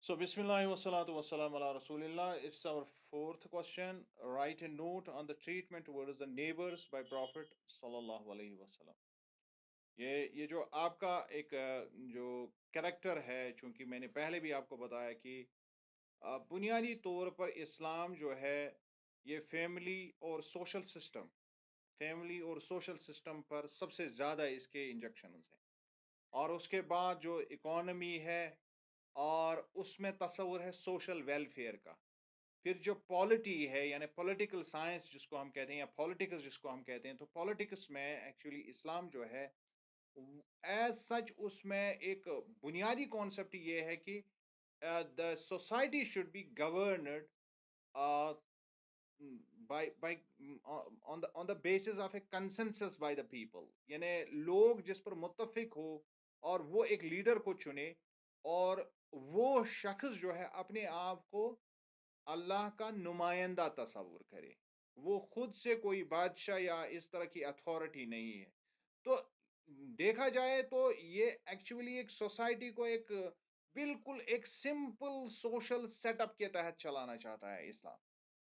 So, Bismillah wa salatu wa salam ala Rasulillah. It's our fourth question. Write a note on the treatment towards the neighbors by Prophet Sallallahu Alaihi Wasallam. ये जो आपका एक जो character है, चूंकि मैंने पहले भी आपको बताया कि बुनियादी तौर पर इस्लाम जो है ये फैमिली और सोशल सिस्टम पर सबसे ज़्यादा इसके इंजेक्शंस हैं। और उसके बाद जो इकोनॉमी है और उसमें तस्वुर है सोशल वेलफेयर का। फिर जो पॉलिटी है यानी पॉलिटिकल साइंस जिसको हम कहते हैं या पॉलिटिक्स जिसको हम कहते हैं, तो पॉलिटिक्स में एक्चुअली इस्लाम जो है एज सच उसमें एक बुनियादी कॉन्सेप्ट ये है कि the society should be governed by on the basis of a consensus by the people, यानी लोग जिस पर मुत्तफिक हो और वो एक लीडर को चुने और वो शख्स जो है अपने आप को अल्लाह का नुमाइंदा तस्वुर करे। वो खुद से कोई बादशाह या इस तरह की अथॉरिटी नहीं है। तो देखा जाए तो ये एक्चुअली एक सोसाइटी को एक बिल्कुल एक सिंपल सोशल सेटअप के तहत चलाना चाहता है इस्लाम।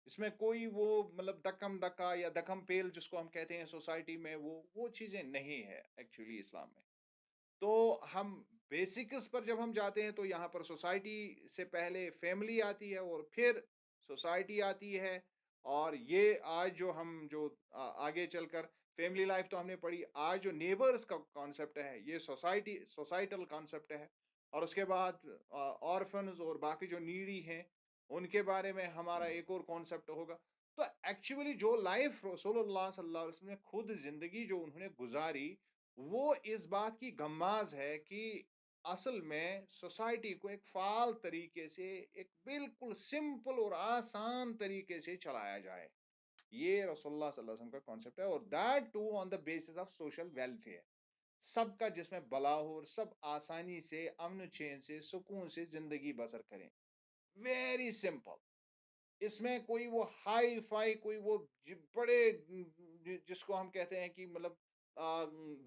इसमें कोई वो मतलब दकम दका या दकम पेल जिसको हम कहते हैं सोसाइटी में, वो चीजें नहीं है एक्चुअली इस्लाम में। तो हम बेसिक्स पर जब हम जाते हैं तो यहाँ पर सोसाइटी से पहले फैमिली आती है और फिर सोसाइटी आती है। और ये आज जो हम जो आगे चलकर फैमिली लाइफ तो हमने पढ़ी, आज जो नेबर्स का कॉन्सेप्ट है ये सोसाइटल कॉन्सेप्ट है। और उसके बाद ऑर्फन्स और बाकी जो नीडी हैं उनके बारे में हमारा एक और कॉन्सेप्ट होगा। तो एक्चुअली जो लाइफ रसूलुल्लाह सल्लल्लाहु अलैहि वसल्लम ने खुद जिंदगी जो उन्होंने गुजारी, वो इस बात की गम्माज है कि असल में सोसाइटी को एक फाल तरीके से एक बिल्कुल सिंपल और आसान तरीके से चलाया जाए। ये रसूलुल्लाह सल्लल्लाहु अलैहि वसल्लम का कॉन्सेप्ट है, और that too on the basis of social welfare. सबका जिसमें भला हो और सब आसानी से अमन चैन से सुकून से जिंदगी बसर करें। Very simple. इसमें कोई वो हाई फाई कोई वो बड़े जिसको हम कहते हैं कि मतलब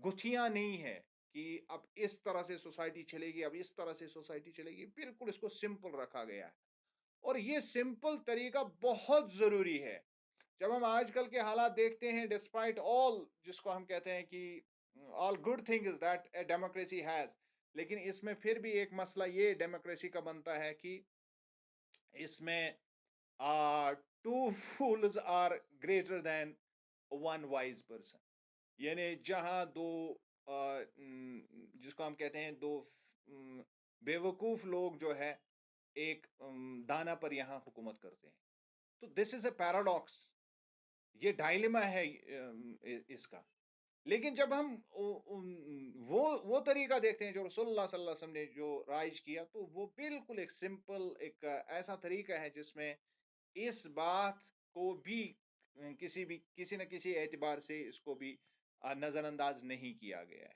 गुथियां नहीं है कि अब इस तरह से सोसाइटी चलेगी, अब इस तरह से सोसाइटी चलेगी। बिल्कुल इसको सिंपल रखा गया है, और ये सिंपल तरीका बहुत जरूरी है। जब हम आजकल के हालात देखते हैं, डिस्पाइट ऑल जिसको हम कहते हैं कि all good things that a democracy has, लेकिन इसमें फिर भी एक मसला ये डेमोक्रेसी का बनता है कि इसमें two fools are greater than one wise person. यानी जहां दो जिसको हम कहते हैं दो बेवकूफ लोग जो है एक दाना पर यहाँ हुकूमत करते हैं। तो दिस इज ए पैराडॉक्स, ये डायलेमा है इसका। लेकिन जब हम वो तरीका देखते हैं जो रसूलुल्लाह सल्लल्लाहु अलैहि वसल्लम ने जो राइज किया, तो वो बिल्कुल एक सिंपल एक ऐसा तरीका है जिसमें इस बात को भी किसी न किसी एतबार से इसको भी नजरअंदाज नहीं किया गया है।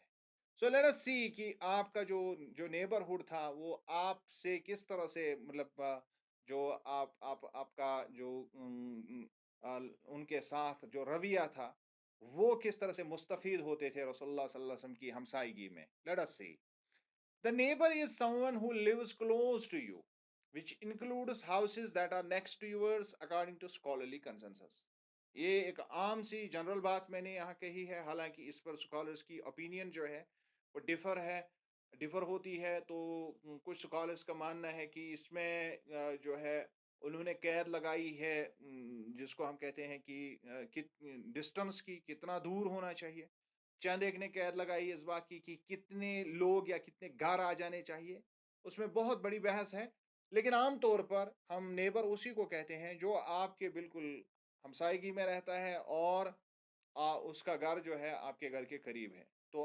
सो लेट अस सी कि आपका जो जो नेबरहुड था वो आपसे किस तरह से मतलब जो आप आपका जो उनके साथ जो रवैया था वो किस तरह से मुस्तफीद होते थे रसूलुल्लाह सल्लल्लाहु अलैहि वसल्लम की हमसायगी में। Let us see. The neighbor is someone who lives close to you, which includes houses that are next to yours according to scholarly consensus. ये एक आम सी जनरल बात मैंने यहाँ कही है, हालांकि इस पर स्कॉलर्स की ओपिनियन जो है वो डिफर होती है। तो कुछ स्कॉलर्स का मानना है कि इसमें जो है उन्होंने कैद लगाई है जिसको हम कहते हैं कि डिस्टेंस की कितना दूर होना चाहिए। चंद एक ने कैद लगाई इस बात की कि कितने लोग या कितने घर आ जाने चाहिए। उसमें बहुत बड़ी बहस है, लेकिन आमतौर पर हम नेबर उसी को कहते हैं जो आपके बिल्कुल हमसायगी में रहता है और उसका घर जो है आपके घर के करीब है। तो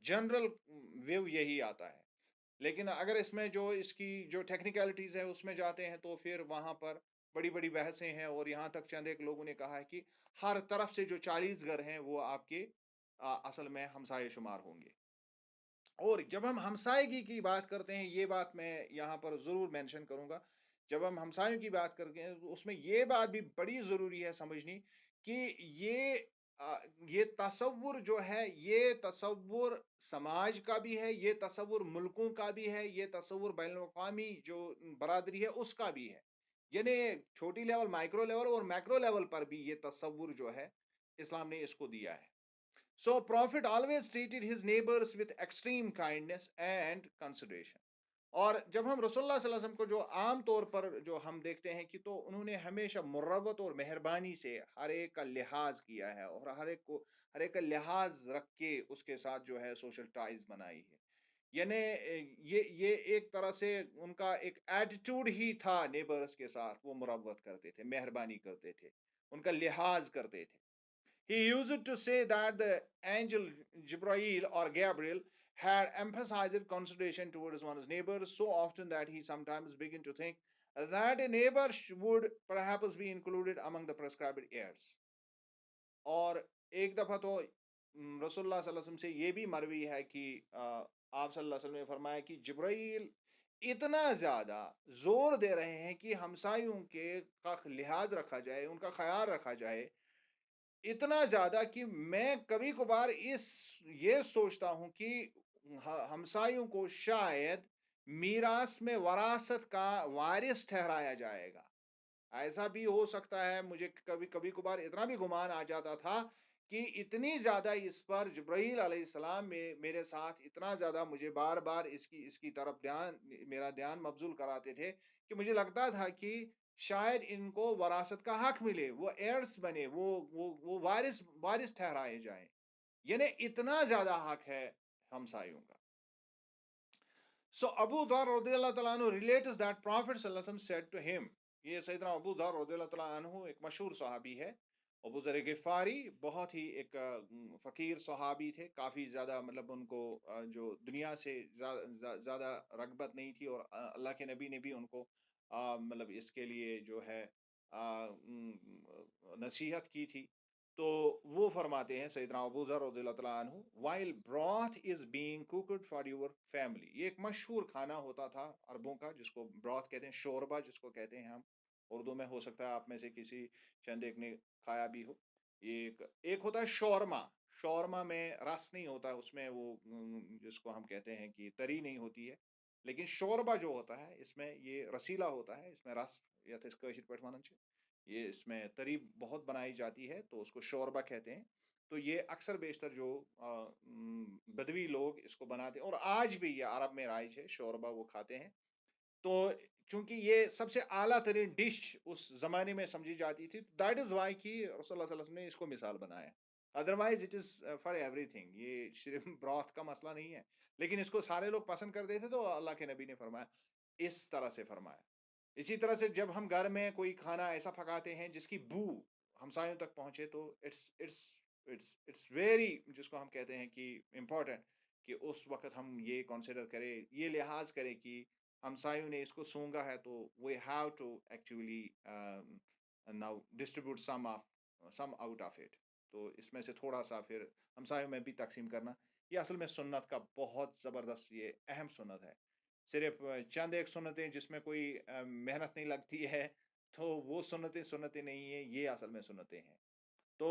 जनरल व्यू यही आता है। लेकिन अगर इसमें जो इसकी जो टेक्निकलिटीज है उसमें जाते हैं तो फिर वहां पर बड़ी बड़ी बहसें हैं, और यहाँ तक चंद एक लोगों ने कहा है कि हर तरफ से जो 40 घर हैं वो आपके असल में हमसाये शुमार होंगे। और जब हम हमसायगी की बात करते हैं, ये बात मैं यहाँ पर जरूर मेंशन करूंगा, जब हम हमसायों की बात करते हैं तो उसमें ये बात भी बड़ी जरूरी है समझनी कि ये آ, یہ تصور جو ہے، یہ تصور سماج کا بھی ہے، یہ تصور ملکوں کا بھی ہے، یہ تصور بین الاقوامی جو برادری ہے اس کا بھی ہے. یعنی چھوٹی لیول، مائکرو لیول اور میکرو لیول پر بھی یہ تصور جو ہے اسلام نے اس کو دیا ہے. So Prophet always treated his neighbors with extreme kindness and consideration. اور جب ہم رسول اللہ صلی اللہ علیہ وسلم کو جو عام طور پر جو ہم دیکھتے ہیں کہ تو انہوں نے ہمیشہ مروت اور مہربانی سے ہر ایک کا لحاظ کیا ہے، اور ہر ایک کا لحاظ رکھ کے اس کے ساتھ جو ہے سوشل ٹائز بنائی ہے. یعنی یہ ایک طرح سے ان کا ایک ایٹیٹیوڈ ہی تھا نیبرس کے ساتھ. وہ مروت کرتے تھے، مہربانی کرتے تھے، ان کا لحاظ کرتے تھے. He used to say that the angel Jibrail or Gabriel had emphasized consideration towards one's neighbors so often that he sometimes began to think that a neighbor would perhaps be included among the prescribed heirs. اور ایک دفعہ تو رسول اللہ صلی اللہ علیہ وسلم سے یہ بھی مروی ہے کہ آپ صلی اللہ علیہ وسلم نے فرمایا کہ جبرائیل اتنا زیادہ زور دے رہے ہیں کہ ہمسایوں کے کا لحاظ رکھا جائے، ان کا خیال رکھا جائے، اتنا زیادہ کہ میں کبھی کبھار یہ سوچتا ہوں کہ ہمسایوں کو شاید میراث میں وراثت کا وارث ٹھہرایا جائے گا. ایسا بھی ہو سکتا ہے. مجھے کبھی کبھی کبھار اتنا بھی گمان آ جاتا تھا کہ اتنی زیادہ اس پر جبرائیل علیہ السلام میں میرے ساتھ اتنا زیادہ مجھے بار بار اس کی طرف میرا دھیان مبذول کراتے تھے کہ مجھے لگتا تھا کہ شاید ان کو وراثت کا حق ملے، وہ ایئرس بنے، وہ وارث ٹھہرائے جائیں. یعنی اتنا زیادہ حق ہے ہمسایوں کا. So Abu Dhar radiallahu ta'ala anhu relates that Prophet sallallahu alaihi wasallam said to him. یہ سیدنا ابو ذر رضی اللہ تعالیٰ عنہ ایک مشہور صحابی ہے. ابو ذر غفاری بہت ہی ایک فقیر صحابی تھے. کافی زیادہ مطلب ان کو جو دنیا سے زیادہ رغبت نہیں تھی، اور اللہ کے نبی نے بھی ان کو مطلب اس کے لیے جو ہے نصیحت کی تھی. تو وہ فرماتے ہیں سیدنا ابو ذر رضی اللہ تعالیٰ عنہ، while broth is being cooked for your family. یہ ایک مشہور کھانا ہوتا تھا عربوں کا جس کو broth کہتے ہیں، شوربہ جس کو کہتے ہیں ہم اردو میں. ہو سکتا ہے آپ میں سے کسی چند ایک نے کھایا بھی ہو. ایک ہوتا ہے شورما. شورما میں رس نہیں ہوتا، اس میں وہ جس کو ہم کہتے ہیں کہ تری نہیں ہوتی ہے. لیکن شوربہ جو ہوتا ہے اس میں یہ رسیلا ہوتا ہے، اس میں رس یا یہ اس میں تری بہت بنائی جاتی ہے تو اس کو شوربہ کہتے ہیں. تو یہ اکثر بیشتر جو بدوی لوگ اس کو بناتے ہیں، اور آج بھی یہ عرب میں رائج ہے، شوربہ وہ کھاتے ہیں. تو چونکہ یہ سب سے اعلیٰ ترین ڈش اس زمانے میں سمجھی جاتی تھی، دیٹ از وائی کہ رسول اللہ صلی اللہ علیہ وسلم نے اس کو مثال بنایا. Otherwise it is for every thing. یہ صرف براث کا مسئلہ نہیں ہے، لیکن اس کو سارے لوگ پسند کرتے تھے تو اللہ کے نبی نے فرمایا، اس طرح سے فرمایا. اسی طرح سے جب ہم گھر میں کوئی کھانا ایسا پکاتے ہیں جس کی بو ہمسایوں تک پہنچے تو اٹس ویری، جس کو ہم کہتے ہیں کہ امپورٹنٹ، کہ اس وقت ہم یہ کنسیڈر کریں، یہ لحاظ کریں کہ ہمسایوں نے اس کو سونگا ہے تو we have to actually now distribute some out of it. تو اس میں سے تھوڑا سا پھر ہمسایوں میں بھی تقسیم کرنا، یہ اصل میں سنت کا بہت زبردست یہ اہم سنت ہے. صرف چند ایک سنتیں جس میں کوئی محنت نہیں لگتی ہے تو وہ سنتیں نہیں ہیں، یہ اصل میں سنتیں ہیں. تو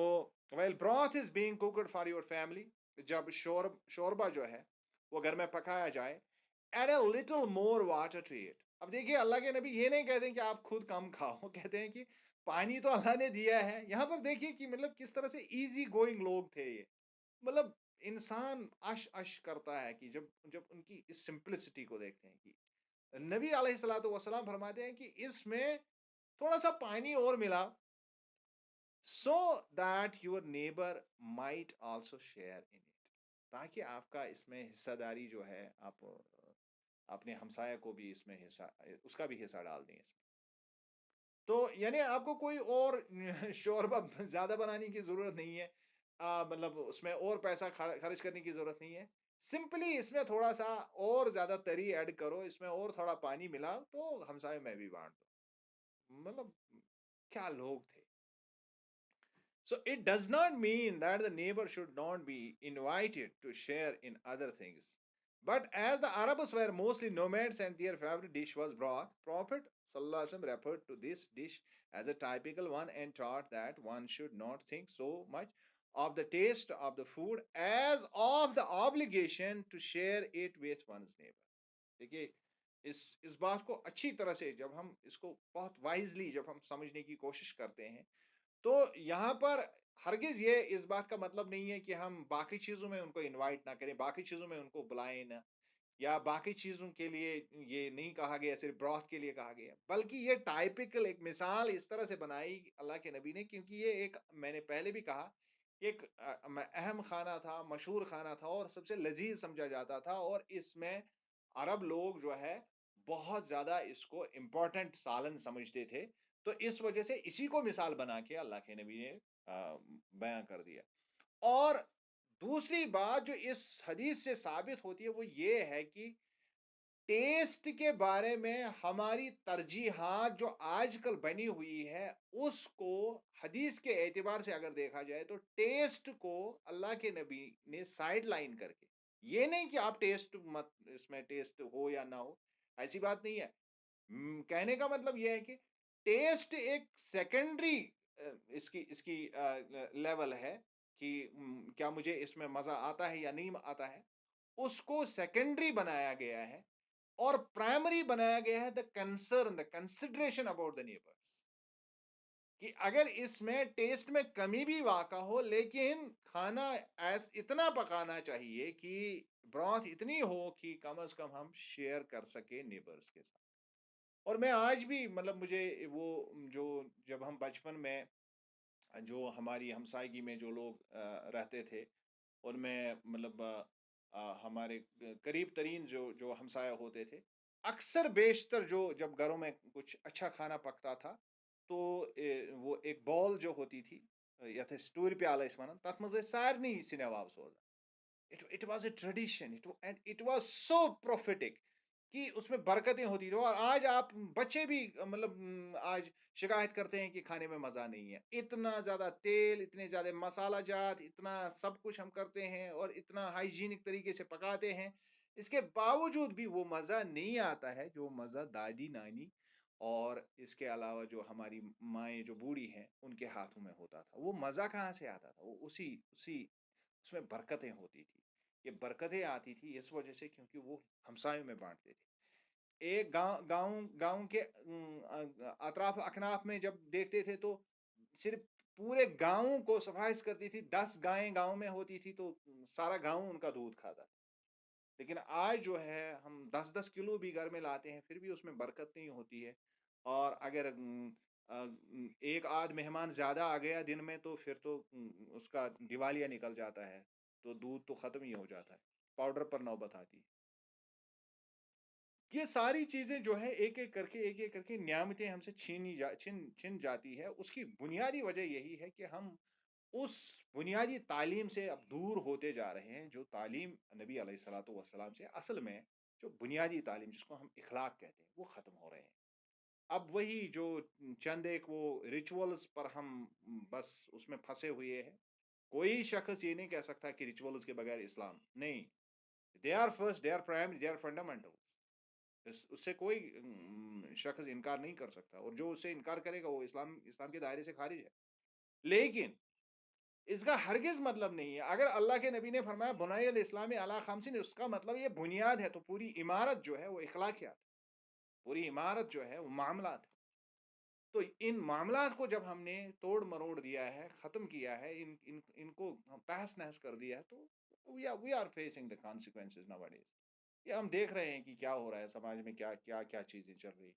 well broth is being cooked for your family, جب شوربہ جو ہے وہ گھر میں پکایا جائے، add a little more water to it. اب دیکھیے اللہ کے نبی یہ نہیں کہتے ہیں کہ آپ خود کم کھاؤ، کہتے ہیں کہ پانی تو اللہ نے دیا ہے. یہاں پر دیکھیے کہ مطلب کس طرح سے ایزی گوئنگ لوگ تھے یہ. مطلب انسان اش کرتا ہے کہ جب ان کی اس سمپلسٹی کو دیکھتے ہیں. کہ نبی علیہ الصلوۃ والسلام فرماتے ہیں کہ اس میں تھوڑا سا پانی اور ملا so that your neighbour might also share in it, تاکہ آپ کا اس میں حصہ داری جو ہے آپ اپنے ہمسایہ کو بھی اس میں حصہ، اس کا بھی حصہ ڈال دیں اس میں. تو یعنی آپ کو کوئی اور شوربہ زیادہ بنانے کی ضرورت نہیں ہے، مطلب اس میں اور پیسہ خرچ کرنے کی ضرورت نہیں ہے. سمپلی اس میں تھوڑا سا اور زیادہ تری ایڈ کرو، اس میں اور تھوڑا پانی ملا تو ہمسایہ میں بھی بانٹ دو. مطلب کیا لوگ تھے. So it does not mean that the neighbor should not be invited to share in other things. But as the Arabs were mostly nomads and their favorite dish was broth, Prophet Sallallahu Alaihi Wasallam referred to this dish as a typical one and taught that one should not think so much of the taste of the food as of the obligation to share it with one's neighbor. देखिए, इस बात को अच्छी तरह से जब हम इसको बहुत वाइजली जब हम समझने की कोशिश करते हैं, तो यहाँ पर हरगिज ये इस बात का मतलब नहीं है कि हम बाकी चीजों में उनको इनवाइट ना करें, बाकी चीजों में उनको बुलाएं ना, या बाकी चीजों के लिए ये नहीं कहा गया, सिर्फ ब्रॉथ के लिए कहा गया, बल्कि ये टाइपिकल एक मिसाल इस तरह से बनाई अल्लाह के नबी ने, क्योंकि ये एक, मैंने पहले भी कहा, एक अहम खाना था, मशहूर खाना था और सबसे लजीज समझा जाता था, और इसमें अरब लोग जो है बहुत ज्यादा इसको इम्पोर्टेंट सालन समझते थे। तो इस वजह से इसी को मिसाल बना के अल्लाह के नबी ने बयां कर दिया। और दूसरी बात जो इस हदीस से साबित होती है वो ये है कि टेस्ट के बारे में हमारी तरजीहात जो आजकल बनी हुई है, उसको हदीस के एतबार से अगर देखा जाए तो टेस्ट को अल्लाह के नबी ने साइड लाइन करके, ये नहीं कि आप टेस्ट मत, इसमें टेस्ट हो या ना हो, ऐसी बात नहीं है। कहने का मतलब यह है कि टेस्ट एक सेकेंडरी इसकी इसकी लेवल है कि क्या मुझे इसमें मजा आता है या नहीं आता है, उसको सेकेंडरी बनाया गया है, और प्राइमरी बनाया गया है the concern, the consideration about the neighbours, कि अगर इसमें टेस्ट में कमी भी वाक़ा हो, लेकिन खाना इतना पकाना चाहिए कि ब्रॉथ इतनी हो कि कम से कम हम शेयर कर सके नेबर्स के साथ। और मैं आज भी मतलब मुझे वो, जो जब हम बचपन में जो हमारी हमसायगी में जो लोग रहते थे, उनमें मतलब हमारे करीब तरीन जो जो हमसाया होते थे, अक्सर बेशतर जो जब घरों में कुछ अच्छा खाना पकता था, तो वो एक बॉल जो होती थी, यथ स्टूर प्याला इस वन तथ मज सारे सिनेवाव सोजा, it was a tradition, it was so prophetic कि उसमें बरकतें होती थी। और आज आप बच्चे भी मतलब आज शिकायत करते हैं कि खाने में मजा नहीं है, इतना ज्यादा तेल, इतने ज्यादा मसाला जात, इतना सब कुछ हम करते हैं और इतना हाइजीनिक तरीके से पकाते हैं, इसके बावजूद भी वो मजा नहीं आता है जो मजा दादी नानी और इसके अलावा जो हमारी माएँ जो बूढ़ी हैं उनके हाथों में होता था। वो मजा कहाँ से आता था? वो उसी उसी उसमें बरकतें होती थी। ये बरकतें आती थी इस वजह से क्योंकि वो हमसायों में बांटते थे। एक गांव गांव गांव के अतराफ अकनाफ में जब देखते थे तो सिर्फ पूरे गांव को सफाइश करती थी, 10 गायें गांव में होती थी तो सारा गांव उनका दूध खाता। लेकिन आज जो है हम 10-10 किलो भी घर में लाते हैं फिर भी उसमें बरकत नहीं होती है। और अगर एक आध मेहमान ज्यादा आ गया दिन में तो फिर तो उसका दिवालिया निकल जाता है, तो दूध तो खत्म ही हो जाता है, पाउडर पर नौबत आती है। ये सारी चीजें जो है एक एक करके नियामतें हमसे छिन जाती है। उसकी बुनियादी वजह यही है कि हम उस बुनियादी तालीम से अब दूर होते जा रहे हैं, जो तालीम नबी अलैहिस्सलातु वस्सलाम से असल में, जो बुनियादी तालीम जिसको हम इखलाक कहते हैं, वो खत्म हो रहे हैं। अब वही जो चंद एक वो रिचुअल्स पर हम बस उसमें फंसे हुए हैं। कोई शख्स ये नहीं कह सकता कि रिचुअल्स के बगैर इस्लाम नहीं। They are first, they are primary, they are fundamentals. उससे कोई शख्स इनकार नहीं कर सकता, और जो उससे इनकार करेगा वो इस्लाम इस्लाम के दायरे से खारिज है। लेकिन इसका हरगिज मतलब नहीं है, अगर अल्लाह के नबी ने फरमाया बुनियल इस्लामी अला खमसिन, उसका मतलब ये बुनियाद है, तो पूरी इमारत जो है वो इखलाकियात, पूरी इमारत जो है वो मामलात है। तो इन मामलात को जब हमने तोड़ मरोड़ दिया है, खत्म किया है, इनको तहस नहस कर दिया है, तो we are facing the consequences nowadays. ये हम देख रहे हैं कि क्या हो रहा है समाज में, क्या क्या क्या चीजें चल रही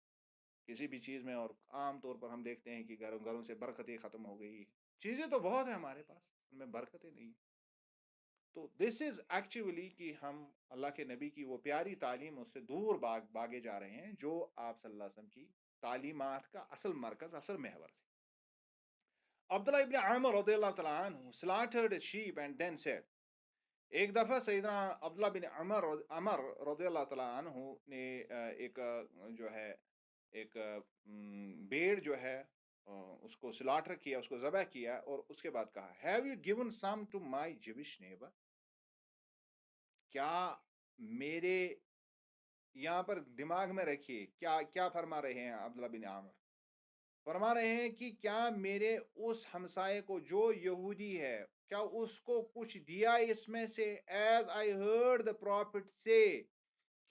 किसी भी चीज में। और आम तौर पर हम देखते हैं कि घरों घरों से बरकतें खत्म हो गई। चीजें तो बहुत है हमारे पास, उनमें बरकतें नहीं। तो दिस इज एक्चुअली कि हम अल्लाह के नबी की वो प्यारी तालीम उससे दूर भागे जा रहे हैं, जो आप सल्लल्लाहु अलैहि वसल्लम की तालीमात का असल मरकज, असल महवर थे। अब्दुल्लाह इब्न अमर रदियल्लाहु तआला अन्हु slaughtered a sheep and then said, एक दफा सैयदना अब्दुल्लाह बिन अमर रदियल्लाहु तआला अन्हु ने एक जो है एक भेड़ जो है उसको स्लॉटर किया, उसको ज़बह किया, और उसके बाद कहा, have you given some to my Jewish neighbour? क्या मेरे, यहाँ पर दिमाग में रखिए क्या क्या फरमा रहे हैं अब्दुल्ला बिन आमर। फरमा रहे हैं कि क्या मेरे उस हमसाए को जो यहूदी है, کیا اس کو کچھ دیا اس میں سے؟ As I heard the prophet سے،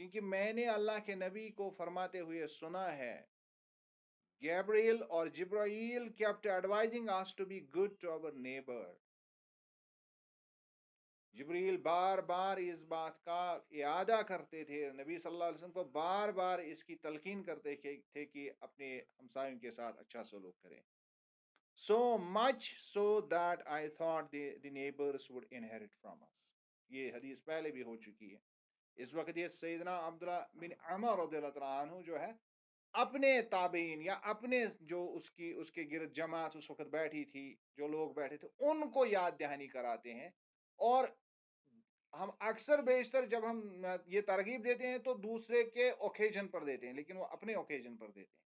کیونکہ میں نے اللہ کے نبی کو فرماتے ہوئے سنا ہے، گیبریل اور جبرائیل kept advising us to be good to our neighbor. جبریل بار بار اس بات کا اعادہ کرتے تھے، نبی صلی اللہ علیہ وسلم کو بار بار اس کی تلقین کرتے تھے کہ اپنے ہمسایوں کے ساتھ اچھا سلوک کریں. So much so that I thought the neighbors would inherit from us. یہ حدیث پہلے بھی ہو چکی ہے. اس وقت یہ سیدنا عبداللہ بن عمر رضی اللہ تعالیٰ عنہ جو ہے اپنے تابعین یا اپنے جو اس کے گرد جماعت اس وقت بیٹھی تھی، جو لوگ بیٹھے تھے، ان کو یاد دہانی کراتے ہیں. اور ہم اکثر بیشتر جب ہم یہ ترغیب دیتے ہیں تو دوسرے کے اوکیزن پر دیتے ہیں، لیکن وہ اپنے اوکیزن پر دیتے ہیں.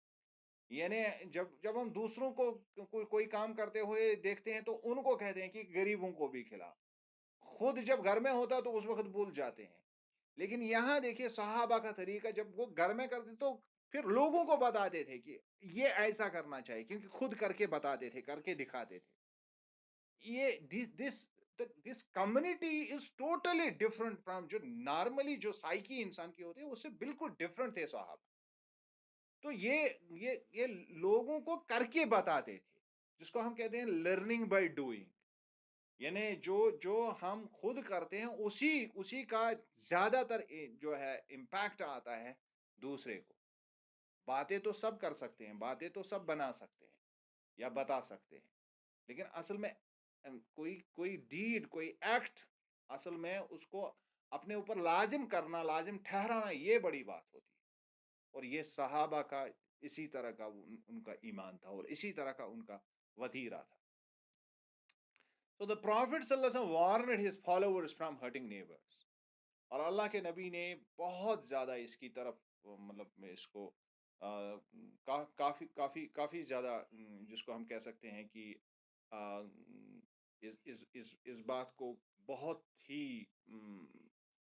یعنی جب ہم دوسروں کو کوئی کام کرتے ہوئے دیکھتے ہیں تو ان کو کہتے ہیں کہ غریبوں کو بھی کھلا. خود جب گھر میں ہوتا تو اس وقت بھول جاتے ہیں. لیکن یہاں دیکھیے صحابہ کا طریقہ، جب وہ گھر میں کرتے تو پھر لوگوں کو بتاتے تھے کہ یہ ایسا کرنا چاہیے، کیونکہ خود کر کے بتاتے تھے، کر کے دکھاتے تھے. یہ this community is totally different from جو نارملی جو سائیکی انسان کی ہوتی ہے اس سے بالکل ڈفرنٹ تھے صحابہ. تو یہ لوگوں کو کر کے بتاتے تھے، جس کو ہم کہتے ہیں لرننگ بائی ڈوئنگ. یعنی جو ہم خود کرتے ہیں اسی کا زیادہ تر جو ہے امپیکٹ آتا ہے دوسرے کو. باتیں تو سب کر سکتے ہیں، باتیں تو سب بنا سکتے ہیں یا بتا سکتے ہیں، لیکن اصل میں کوئی ڈیڈ، کوئی ایکٹ اصل میں اس کو اپنے اوپر لازم کرنا، لازم ٹھہرانا، یہ بڑی بات ہوتی ہے. اور یہ صحابہ کا اسی طرح کا ان کا ایمان تھا اور اسی طرح کا ان کا وتیرہ تھا. So the Prophet صلی اللہ علیہ وسلم warned his followers from hurting neighbors. اور اللہ کے نبی نے بہت زیادہ اس کی طرف مطلب میں اس کو کافی کافی کافی زیادہ جس کو ہم کہہ سکتے ہیں کہ اس بات کو بہت ہی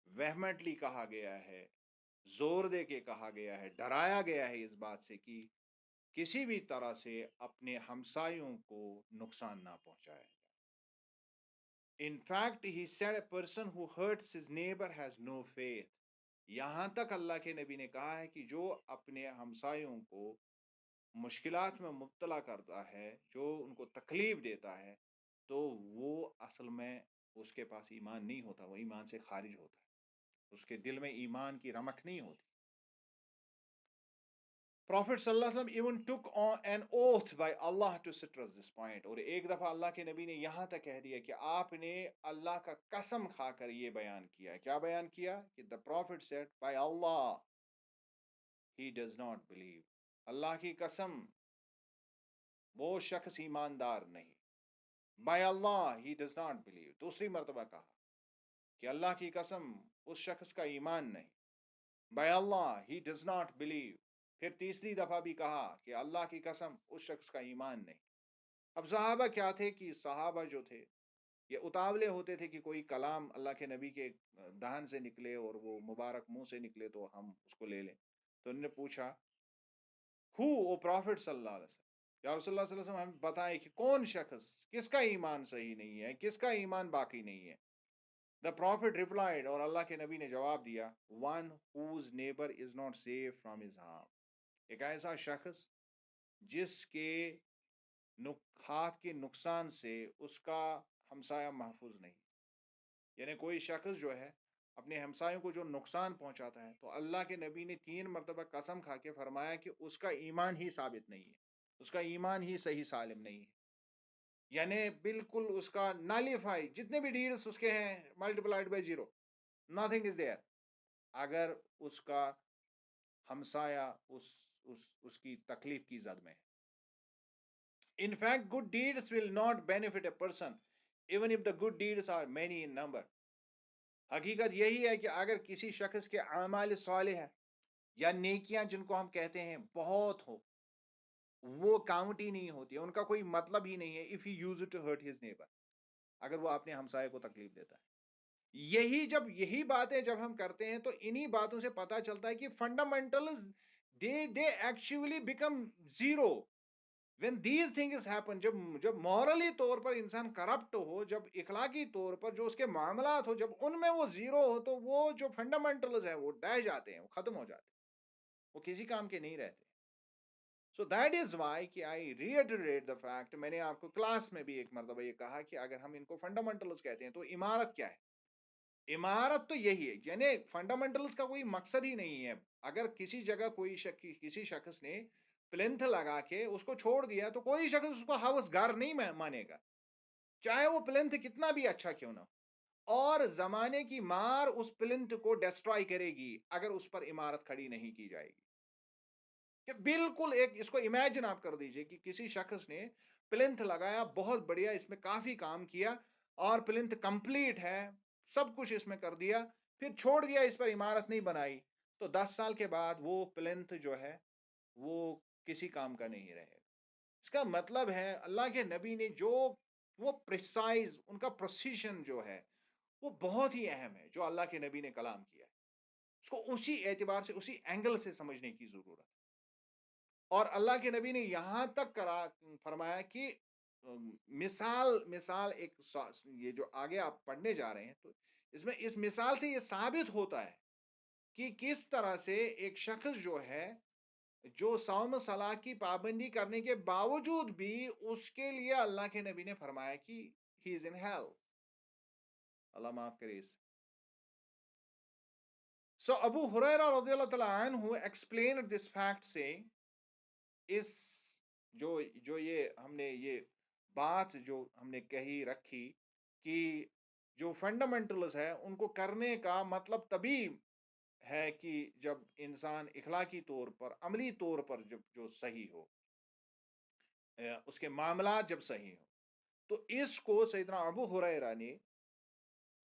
وہمٹلی کہا گیا ہے، زور دے کے کہا گیا ہے، ڈرایا گیا ہے اس بات سے کہ کسی بھی طرح سے اپنے ہمسایوں کو نقصان نہ پہنچائے. In fact, he said a person who hurts his neighbor has no faith. یہاں تک اللہ کے نبی نے کہا ہے کہ جو اپنے ہمسایوں کو مشکلات میں مبتلا کرتا ہے، جو ان کو تکلیف دیتا ہے، تو وہ اصل میں اس کے پاس ایمان نہیں ہوتا، وہ ایمان سے خارج ہوتا ہے، اس کے دل میں ایمان کی رمق نہیں ہوتی. Prophet صلی اللہ علیہ وسلم even took on an oath by Allah to stress this point. اور ایک دفعہ اللہ کے نبی نے یہاں تک کہہ دیا کہ آپ نے اللہ کا قسم کھا کر یہ بیان کیا. کیا بیان کیا؟ کہ the Prophet said by Allah he does not believe. اللہ کی قسم وہ شخص ایماندار نہیں. by Allah he does not believe. دوسری مرتبہ کہا کہ اللہ کی قسم اس شخص کا ایمان نہیں. by Allah he does not believe. پھر تیسری دفعہ بھی کہا کہ اللہ کی قسم اس شخص کا ایمان نہیں. اب صحابہ کیا تھے کہ صحابہ جو تھے یہ اتاولے ہوتے تھے کہ کوئی کلام اللہ کے نبی کے دہن سے نکلے اور وہ مبارک منہ سے نکلے تو ہم اس کو لے لیں. تو انہوں نے پوچھا ہو او پروفٹ صلی اللہ علیہ وسلم، یا رسول اللہ صلی اللہ علیہ وسلم ہم بتائیں کہ کون شخص، کس کا ایمان صحیح نہیں ہے، کس کا ایمان باقی نہیں ہے. The Prophet replied, اور اللہ کے نبی نے جواب دیا one whose neighbor is not safe from his harm. ایک ایسا شخص جس کے ہاتھ کے نقصان سے اس کا ہمسایہ محفوظ نہیں. یعنی کوئی شخص جو ہے اپنے ہمسایوں کو جو نقصان پہنچاتا ہے تو اللہ کے نبی نے 3 مرتبہ قسم کھا کے فرمایا کہ اس کا ایمان ہی ثابت نہیں ہے، اس کا ایمان ہی صحیح سالم نہیں ہے. یعنی بالکل اس کا نالیفائی، جتنے بھی ڈیڈز اس کے ہیں multiplied by 0، nothing is there اگر اس کا ہمسایہ اس کی تکلیف کی زد میں ہے. In fact, good deeds will not benefit a person even if the good deeds are many in number. حقیقت یہی ہے کہ اگر کسی شخص کے اعمال صالح ہے یا نیکیاں جن کو ہم کہتے ہیں بہت ہو، وہ کاؤنٹ ہی نہیں ہوتی ہے، ان کا کوئی مطلب ہی نہیں ہے. if he used to hurt his neighbor، اگر وہ اپنے ہمسائے کو تکلیف دیتا ہے. یہی باتیں جب ہم کرتے ہیں تو انہی باتوں سے پتا چلتا ہے کہ fundamentals they actually become zero. when these things happen, जब जब मॉरली तौर पर इंसान करप्ट हो, जब इखलाकी तौर पर जो उसके मामलात हो, जब उनमें वो जीरो हो, तो वो जो फंडामेंटल्स है वो डह जाते हैं, वो खत्म हो जाते हैं, वो किसी काम के नहीं रहते. सो दैट इज वाई कि आई रीइटरेट द फैक्ट, मैंने आपको क्लास में भी एक मरतबा ये कहा कि अगर हम इनको फंडामेंटल्स कहते हैं तो इमारत क्या है? इमारत तो यही है, यानी फंडामेंटल्स का कोई मकसद ही नहीं है. अगर किसी जगह किसी शख्स ने प्लिंथ लगा के उसको छोड़ दिया तो कोई शख्स उसको हाउस घर नहीं मानेगा, चाहे वो प्लिंथ कितना भी अच्छा क्यों ना हो. और जमाने की मार उस प्लिंथ को डिस्ट्रॉय करेगी अगर उस पर इमारत खड़ी नहीं की जाएगी. कि बिल्कुल एक इसको इमेजिन आप कर दीजिए कि किसी शख्स ने प्लिंथ लगाया, बहुत बढ़िया, इसमें काफी काम किया और प्लिंथ कंप्लीट है, सब कुछ इसमें कर दिया, फिर छोड़ दिया, इस पर इमारत नहीं बनाई, तो 10 साल के बाद वो प्लिंथ जो है वो किसी काम का नहीं रहेगा. इसका मतलब है अल्लाह के नबी ने जो वो प्रिसाइज, उनका प्रोसीजन जो है वो बहुत ही अहम है, जो अल्लाह के नबी ने कलाम किया है, उसको उसी एतबार से, उसी एंगल से समझने की जरूरत है. और अल्लाह के नबी ने यहां तक करा फरमाया कि मिसाल मिसाल एक ये जो आगे आप पढ़ने जा रहे हैं, तो इसमें इस मिसाल से ये साबित होता है कि किस तरह से एक शख्स जो है, जो सौम सलाह की पाबंदी करने के बावजूद भी उसके लिए अल्लाह के नबी ने फरमाया कि ही इज इन हेल. अल्लाह माफ करे इस. सो अबू हुरैरा रज़ियल्लाहु तआला अन्हु एक्सप्लेन्ड दिस फैक्ट से, इस जो जो ये हमने ये बात जो हमने कही रखी कि जो फंडामेंटल्स है उनको करने का मतलब तभी है कि जब इंसान इखलाकी तौर पर, अमली तौर पर जब जो सही हो, उसके मामलात जब सही हो. तो इसको सैयदना अबू हुरैरा ने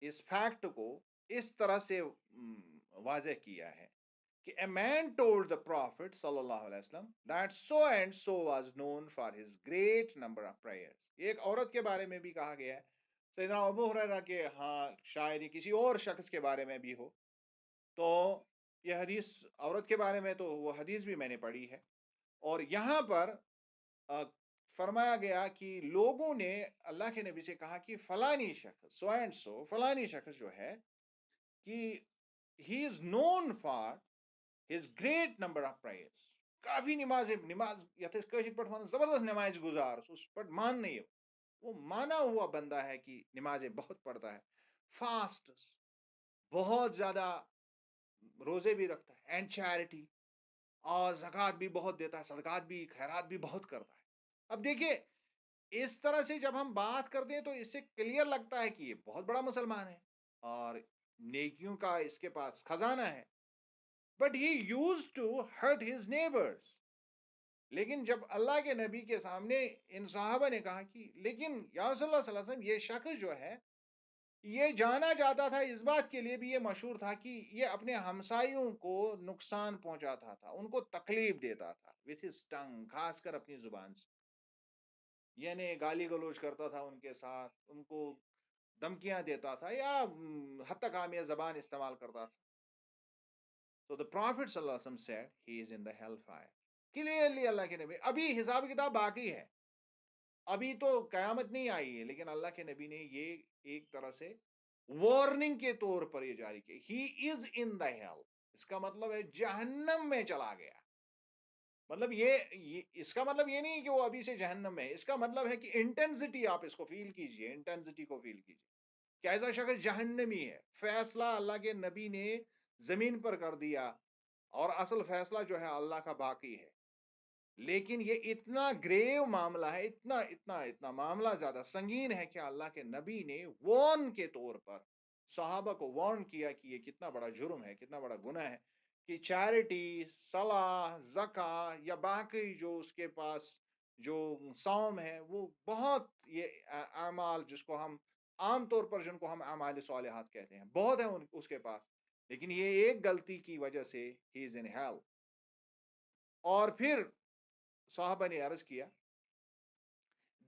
इस फैक्ट को इस तरह से वाज़ेह किया है कि a man told the Prophet sallallahu alaihi wasallam that so and so was known for his great number of prayers. एक औरत के बारे में भी कहा गया है सैयदना अबू हुरैरा के, हाँ शायद ये किसी और शख्स के बारे में भी हो. तो यह हदीस औरत के बारे में, तो वो हदीस भी मैंने पढ़ी है. और यहाँ पर अ, फरमाया गया कि लोगों ने अल्लाह के नबी से कहा कि फलानी शख्स, सो एंड सो, फलानी शख्स जो है कि he is known for his great number of prayers. काफी नमाज यथेष कशिक पठ वन जबरदस्त नमाज गुजार, उस पर मान नहीं, वो माना हुआ बंदा है कि नमाजें बहुत पढ़ता है, फास्ट, बहुत ज्यादा रोजे भी रखता है, एंड चैरिटी, और ज़कात भी बहुत देता है, सदकात भी, खैरात भी बहुत करता है. अब देखिए, इस तरह से जब हम बात करते हैं तो इससे क्लियर लगता है कि ये बहुत बड़ा मुसलमान है और नेकियों का इसके पास खजाना है. But he used to hurt his neighbours. लेकिन जब अल्लाह के नबी के सामने इन साहबा ने कहा कि लेकिन या रसूलल्लाह सल्लल्लाहु अलैहि वसल्लम, ये शख्स जो है ये जाना जाता था, इस बात के लिए भी ये मशहूर था कि ये अपने हमसायों को नुकसान पहुंचाता था, उनको तकलीफ देता था विथ हिज टंग, खासकर अपनी जुबान से, यानी गाली गलौज करता था उनके साथ, उनको धमकियां देता था या हत्ता कामिया जबान इस्तेमाल करता था. तो द प्रॉफिट सल्लल्लाहु अलैहि वसल्लम said he is in the hell fire. Clearly अल्लाह के नबी, अभी हिसाब किताब बाकी है, अभी तो कयामत नहीं आई है, लेकिन अल्लाह के नबी ने ये एक तरह से वार्निंग के तौर पर ये जारी किया, ही इज इन द हेल. इसका मतलब है जहन्नम में चला गया. मतलब ये इसका मतलब ये नहीं कि वो अभी से जहन्नम में है, इसका मतलब है कि इंटेंसिटी, आप इसको फील कीजिए, इंटेंसिटी को फील कीजिए. कैसा शख्स जहन्नमी है, फैसला अल्लाह के नबी ने जमीन पर कर दिया, और असल फैसला जो है अल्लाह का बाकी है. लेकिन ये इतना ग्रेव मामला है, इतना इतना इतना मामला ज्यादा संगीन है कि अल्लाह के नबी ने वार्न के तौर पर सहाबा को वार्न किया कि ये कितना बड़ा जुर्म है, कितना बड़ा गुनाह है कि चैरिटी, सलाह, जका या बाकी जो उसके पास जो सौम है, वो बहुत ये अमाल जिसको हम आम तौर पर, जिनको हम अमाल सालिहात कहते हैं, बहुत है उसके पास, लेकिन ये एक गलती की वजह से ही इज इन हेल. और फिर साहबा ने अर्ज किया,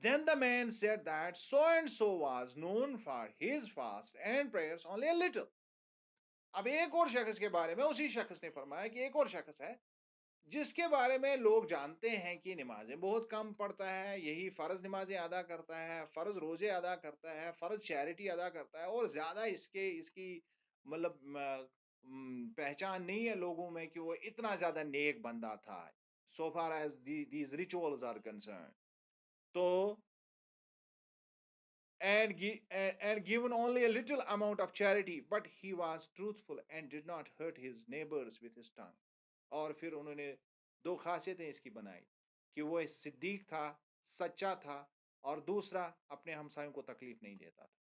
then the man said that so and so was known for his fast and prayers only a little. अब एक और शख्स के बारे में उसी शख्स ने फरमाया कि एक और शख्स है جس کے بارے میں لوگ جانتے ہیں کہ نمازیں بہت کم پڑھتا ہے، یہی فرض نمازیں ادا کرتا ہے، فرض روزے ادا کرتا ہے، فرض چیریٹی ادا کرتا ہے، اور زیادہ اس کی مطلب پہچان نہیں ہے لوگوں میں کہ وہ اتنا زیادہ نیک بندہ تھا. So far as these rituals are concerned. تو and given only a little amount of charity, but he was truthful and did not hurt his neighbors with his tongue. اور پھر انہوں نے دو خاصیتیں اس کی بنائی کہ وہ صدیق تھا، سچا تھا، اور دوسرا اپنے ہمسایوں کو تکلیف نہیں دیتا تھا.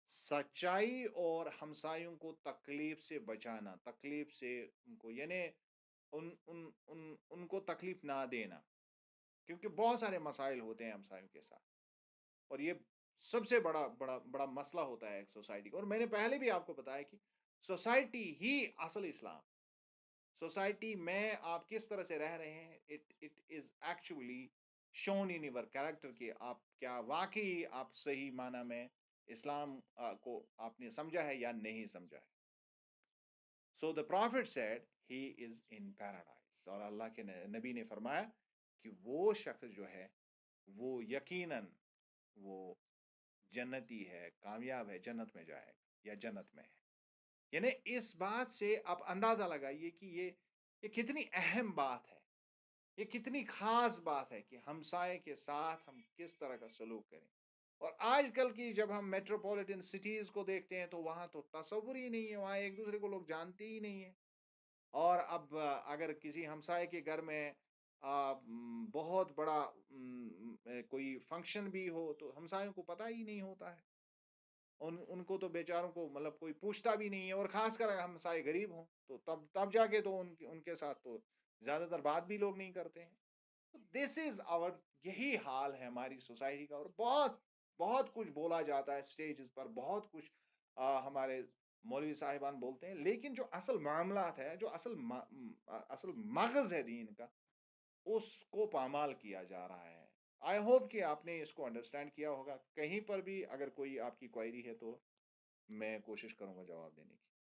سچائی اور ہمسایوں کو تکلیف سے بچانا، تکلیف سے ان کو یعنی ان کو تکلیف نہ دینا، کیونکہ بہت سارے مسائل ہوتے ہیں ہمسایوں کے ساتھ، اور یہ سب سے بڑا بڑا بڑا مسئلہ ہوتا ہے ایک سوسائٹی کا. اور میں نے پہلے بھی آپ کو بتایا کہ سوسائٹی ہی اصل اسلام. سوسائٹی میں آپ کس طرح سے رہ رہے ہیں، it is actually shown in your character کہ آپ کیا واقعی آپ صحیح معنی میں اسلام کو آپ نے سمجھا ہے یا نہیں سمجھا ہے. So the prophet said he is in paradise, اور اللہ کے نبی نے فرمایا کہ وہ شخص جو ہے وہ یقیناً وہ جنتی ہے، کامیاب ہے، جنت میں جائے گا یا جنت میں ہے. یعنی اس بات سے آپ اندازہ لگائیے کہ یہ کتنی اہم بات ہے، یہ کتنی خاص بات ہے کہ ہمسائے کے ساتھ ہم کس طرح کا سلوک کریں. اور آج کل کی جب ہم میٹروپولیٹن سٹیز کو دیکھتے ہیں تو وہاں تو تصور ہی نہیں ہے، وہاں ایک دوسرے کو لوگ جانتے ہی نہیں ہیں. اور اب اگر کسی ہمسائے کے گھر میں بہت بڑا کوئی فنکشن بھی ہو تو ہمسایوں کو پتہ ہی نہیں ہوتا ہے. ان کو تو بیچاروں کو مطلب کوئی پوچھتا بھی نہیں ہے، اور خاص کر اگر ہمسائے غریب ہوں تو تب جا کے تو ان کے ساتھ تو زیادہ تر بات بھی لوگ نہیں کرتے ہیں. دس از آور، یہی حال ہے ہماری سوسائٹی کا. اور بہت بہت کچھ بولا جاتا ہے اسٹیجز پر، بہت کچھ ہمارے مولوی صاحبان بولتے ہیں، لیکن جو اصل معاملات ہے، جو اصل مغز ہے دین کا، اس کو پامال کیا جا رہا ہے. آئی ہوپ کہ آپ نے اس کو انڈرسٹینڈ کیا ہوگا. کہیں پر بھی اگر کوئی آپ کی کوئری ہے تو میں کوشش کروں گا جواب دینے کی.